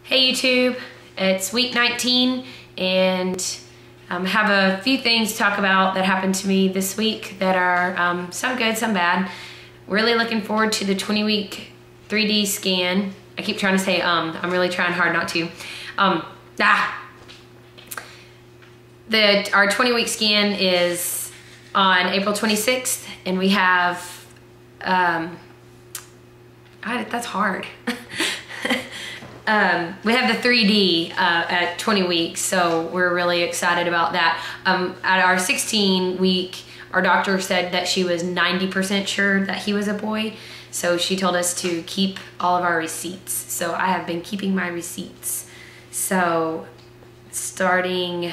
Hey YouTube, it's week 19 and have a few things to talk about that happened to me this week that are some good, some bad. Really looking forward to the 20-week 3D scan. I keep trying to say I'm really trying hard not to. Our 20-week scan is on April 26th and we have, that's hard. We have the 3D at 20 weeks, so we're really excited about that. At our 16 week, our doctor said that she was 90% sure that he was a boy, so she told us to keep all of our receipts. So I have been keeping my receipts. So starting in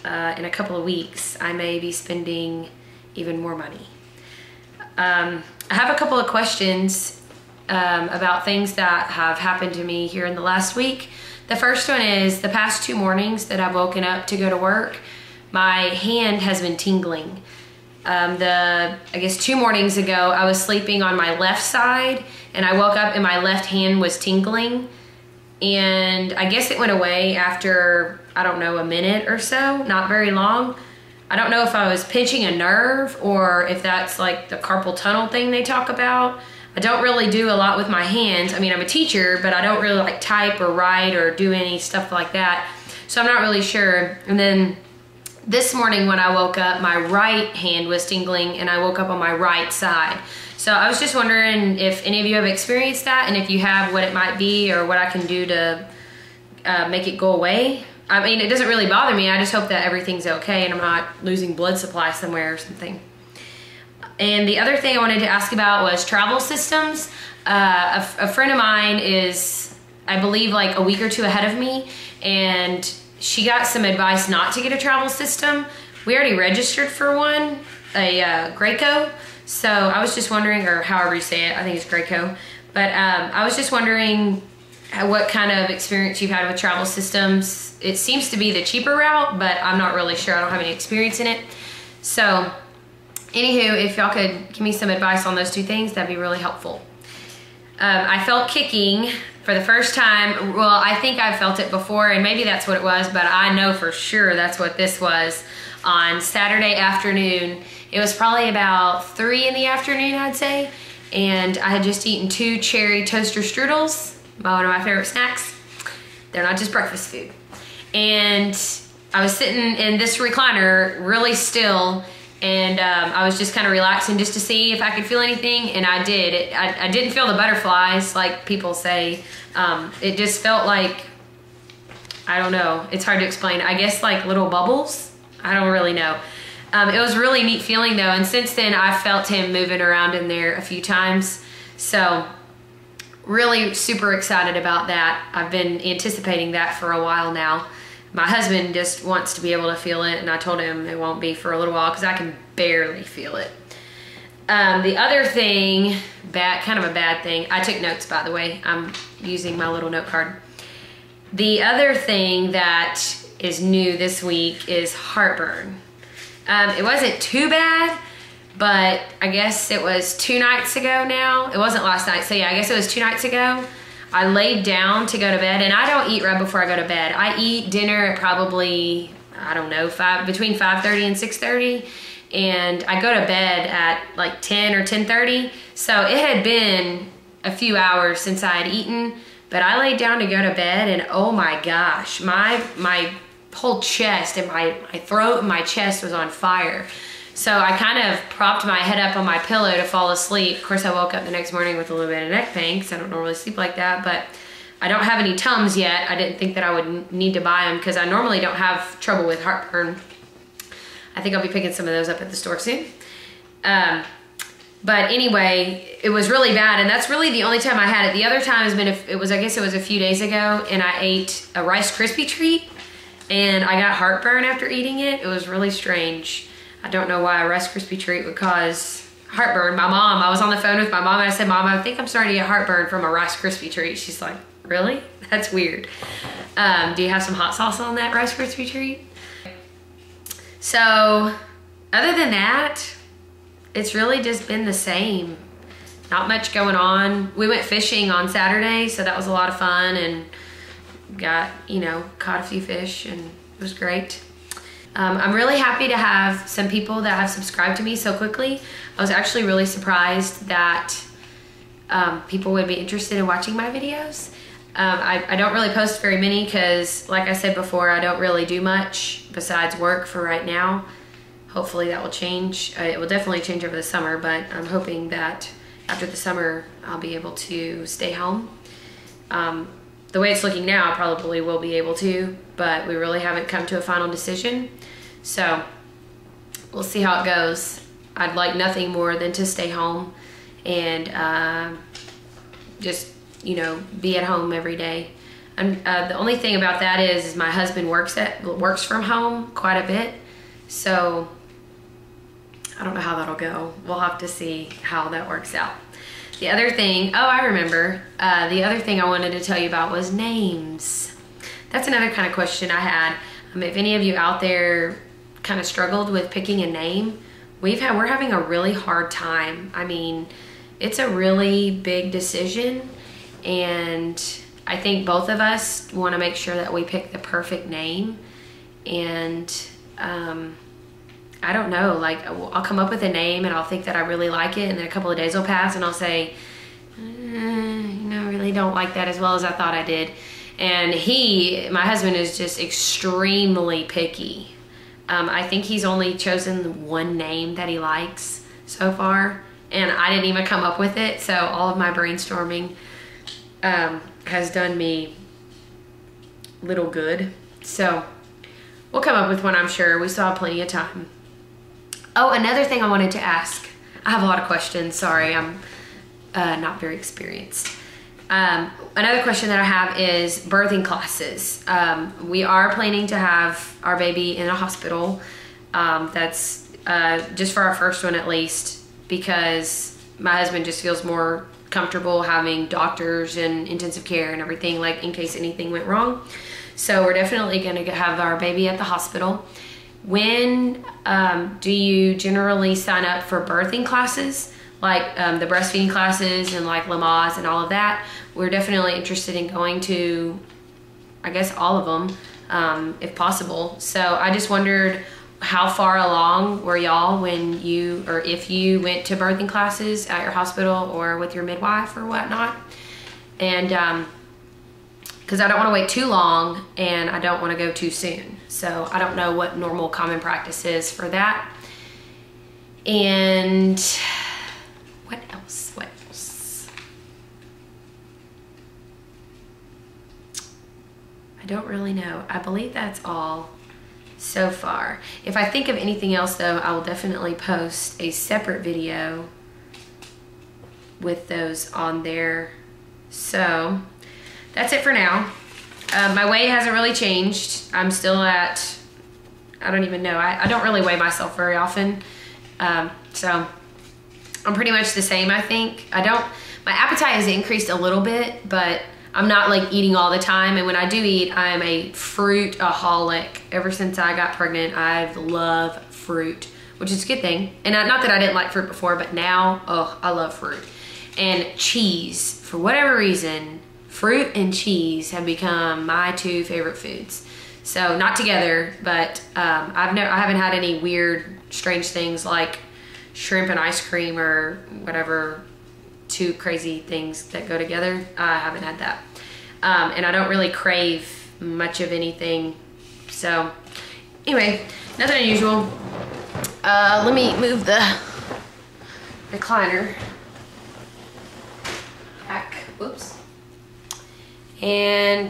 a couple of weeks, I may be spending even more money. I have a couple of questions about things that have happened to me here in the last week. The first one is the past 2 mornings that I've woken up to go to work, my hand has been tingling. I guess 2 mornings ago, I was sleeping on my left side and I woke up and my left hand was tingling. And I guess it went away after, I don't know, a minute or so, not very long. I don't know if I was pinching a nerve or if that's like the carpal tunnel thing they talk about. I don't really do a lot with my hands. I mean, I'm a teacher, but I don't really like type or write or do any stuff like that. So I'm not really sure. And then this morning when I woke up, my right hand was tingling and I woke up on my right side. So I was just wondering if any of you have experienced that and if you have, what it might be or what I can do to make it go away. I mean, it doesn't really bother me. I just hope that everything's okay and I'm not losing blood supply somewhere or something. And the other thing I wanted to ask about was travel systems. A friend of mine is, I believe, like a week or 2 ahead of me, and she got some advice not to get a travel system. We already registered for one, a Graco. So I was just wondering, or however you say it, I think it's Graco. But I was just wondering what kind of experience you've had with travel systems. It seems to be the cheaper route, but I'm not really sure. I don't have any experience in it. So anywho, if y'all could give me some advice on those 2 things, that'd be really helpful. I felt kicking for the first time. Well, I think I've felt it before, and maybe that's what it was, but I know for sure that's what this was on Saturday afternoon. It was probably about 3 in the afternoon, I'd say, and I had just eaten 2 cherry toaster strudels, one of my favorite snacks. They're not just breakfast food. And I was sitting in this recliner really still, and I was just kind of relaxing just to see if I could feel anything, and I did. I didn't feel the butterflies like people say. It just felt like, I don't know, it's hard to explain. I guess like little bubbles. I don't really know. It was a really neat feeling though, and since then I've felt him moving around in there a few times. So really super excited about that. I've been anticipating that for a while now. My husband just wants to be able to feel it, and I told him it won't be for a little while because I can barely feel it. The other thing, kind of a bad thing, I took notes by the way, I'm using my little note card. The other thing that is new this week is heartburn. It wasn't too bad, but I guess it was 2 nights ago now. It wasn't last night, so yeah, I guess it was 2 nights ago. I laid down to go to bed, and I don't eat right before I go to bed. I eat dinner at probably, I don't know, between 5:30 and 6:30, and I go to bed at like 10 or 10:30. So it had been a few hours since I had eaten, but I laid down to go to bed, and oh my gosh, my whole chest and my throat and my chest was on fire. So I kind of propped my head up on my pillow to fall asleep. Of course, I woke up the next morning with a little bit of neck pain because I don't normally sleep like that, but I don't have any Tums yet. I didn't think that I would need to buy them because I normally don't have trouble with heartburn. I think I'll be picking some of those up at the store soon. But anyway, it was really bad, and that's really the only time I had it. The other time has been, I guess it was a few days ago, and I ate a Rice Krispie treat, and I got heartburn after eating it. It was really strange. I don't know why a Rice Krispie treat would cause heartburn. I was on the phone with my mom and I said, Mom, I think I'm starting to get heartburn from a Rice Krispie treat. She's like, really? That's weird. Do you have some hot sauce on that Rice Krispie treat? So other than that, it's really just been the same. Not much going on. We went fishing on Saturday, so that was a lot of fun, and got, you know, caught a few fish, and it was great. I'm really happy to have some people that have subscribed to me so quickly. I was actually really surprised that people would be interested in watching my videos. I don't really post very many because, like I said before, I don't really do much besides work for right now. Hopefully that will change. It will definitely change over the summer, but I'm hoping that after the summer I'll be able to stay home. The way it's looking now, I probably will be able to, but we really haven't come to a final decision. So we'll see how it goes. I'd like nothing more than to stay home and just, you know, be at home every day. And the only thing about that is my husband works from home quite a bit. So I don't know how that'll go. We'll have to see how that works out. The other thing, oh, I remember. The other thing I wanted to tell you about was names. That's another kind of question I had. If any of you out there kind of struggled with picking a name, we're having a really hard time. I mean, it's a really big decision, and I think both of us want to make sure that we pick the perfect name. And I don't know, like I'll come up with a name and I'll think that I really like it, and then a couple of days will pass and I'll say, you know, I really don't like that as well as I thought I did. And my husband is just extremely picky. I think he's only chosen one name that he likes so far, and I didn't even come up with it. So all of my brainstorming has done me little good. So we'll come up with one, I'm sure. We still have plenty of time. Oh, another thing I wanted to ask. I have a lot of questions. Sorry, I'm not very experienced. Another question that I have is birthing classes. We are planning to have our baby in a hospital. That's just for our first one at least, because my husband just feels more comfortable having doctors and intensive care and everything, like in case anything went wrong. So we're definitely going to have our baby at the hospital. When do you generally sign up for birthing classes, like the breastfeeding classes and like Lamaze and all of that? We're definitely interested in going to, I guess, all of them, if possible. So I just wondered, how far along were y'all when you, or if you went to birthing classes at your hospital or with your midwife or whatnot? And because I don't want to wait too long and I don't want to go too soon. So I don't know what normal common practice is for that. And what else? What else? I don't really know. I believe that's all so far. If I think of anything else though, I will definitely post a separate video with those on there. So that's it for now. My weight hasn't really changed. I'm still at, I don't even know. I don't really weigh myself very often. So I'm pretty much the same, I think. My appetite has increased a little bit, but I'm not like eating all the time. And when I do eat, I'm a fruitaholic. Ever since I got pregnant, I've loved fruit, which is a good thing. And not that I didn't like fruit before, but now, oh, I love fruit. And cheese, for whatever reason, fruit and cheese have become my two favorite foods. So not together, but I haven't had any weird, strange things like shrimp and ice cream or whatever, two crazy things that go together. I haven't had that. And I don't really crave much of anything. So anyway, nothing unusual. Let me move the recliner back. Whoops. And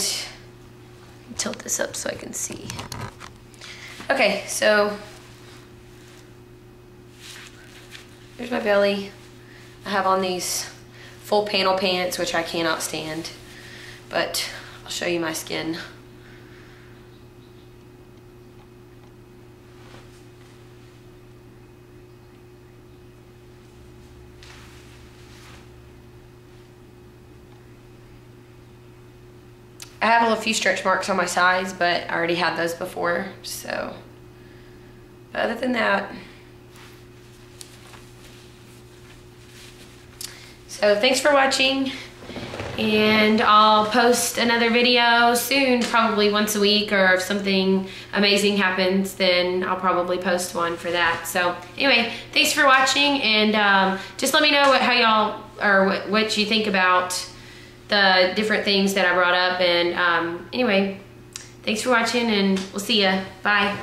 tilt this up so I can see. Okay, so there's my belly. I have on these full panel pants, which I cannot stand, but I'll show you my skin. I have a few stretch marks on my sides, but I already had those before, so. But other than that. So thanks for watching, And I'll post another video soon, probably once a week, or if something amazing happens, then I'll probably post one for that. So anyway, thanks for watching, and just let me know how y'all, or what you think about the different things that I brought up. And anyway, thanks for watching, and we'll see ya. Bye.